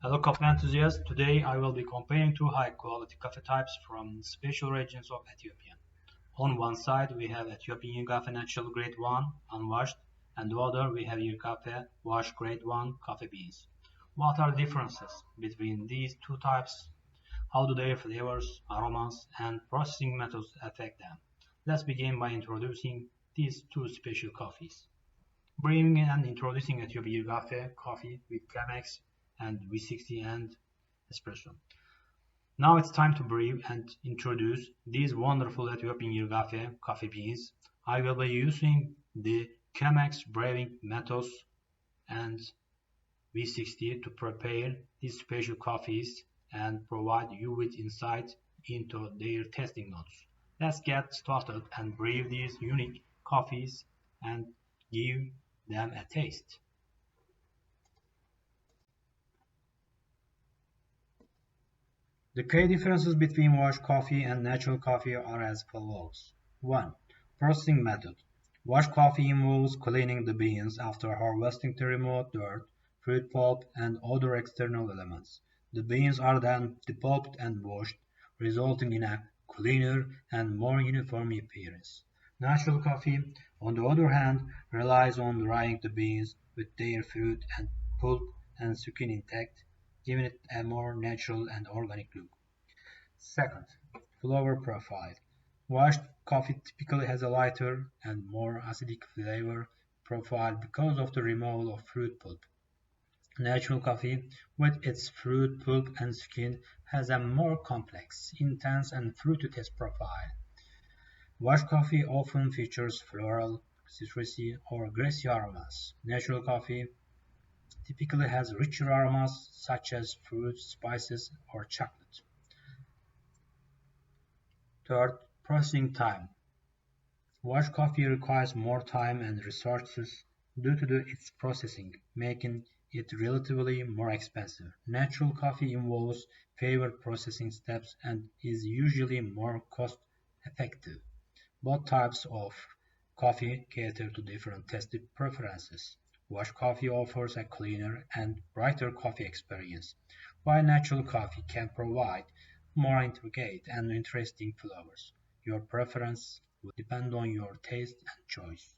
Hello coffee enthusiasts, today I will be comparing two high-quality coffee types from special regions of Ethiopia. On one side we have Ethiopian Yirgacheffe Natural Grade 1 unwashed, and the other we have Yirgacheffe Washed Grade 1 coffee beans. What are the differences between these two types? How do their flavors, aromas, and processing methods affect them? Let's begin by introducing these two special coffees. Brewing and introducing Ethiopian Yirgacheffe coffee with Chemex and V60 and espresso. Now it's time to brew and introduce these wonderful Ethiopian Yirgacheffe coffee beans. I will be using the Chemex brewing methods and V60 to prepare these special coffees and provide you with insight into their tasting notes. Let's get started and brew these unique coffees and give them a taste. The key differences between washed coffee and natural coffee are as follows. 1. Processing method. Washed coffee involves cleaning the beans after harvesting to remove dirt, fruit pulp, and other external elements. The beans are then depulped and washed, resulting in a cleaner and more uniform appearance. Natural coffee, on the other hand, relies on drying the beans with their fruit and pulp and skin intact, giving it a more natural and organic look. Second, flavor profile. Washed coffee typically has a lighter and more acidic flavor profile because of the removal of fruit pulp. Natural coffee, with its fruit pulp and skin, has a more complex, intense, and fruity taste profile. Washed coffee often features floral, citrusy, or grassy aromas. Natural coffee typically has richer aromas such as fruit, spices, or chocolate. Third, processing time. Washed coffee requires more time and resources due to its processing, making it relatively more expensive. Natural coffee involves fewer processing steps and is usually more cost-effective. Both types of coffee cater to different taste preferences. Washed coffee offers a cleaner and brighter coffee experience, while natural coffee can provide more intricate and interesting flavors. Your preference will depend on your taste and choice.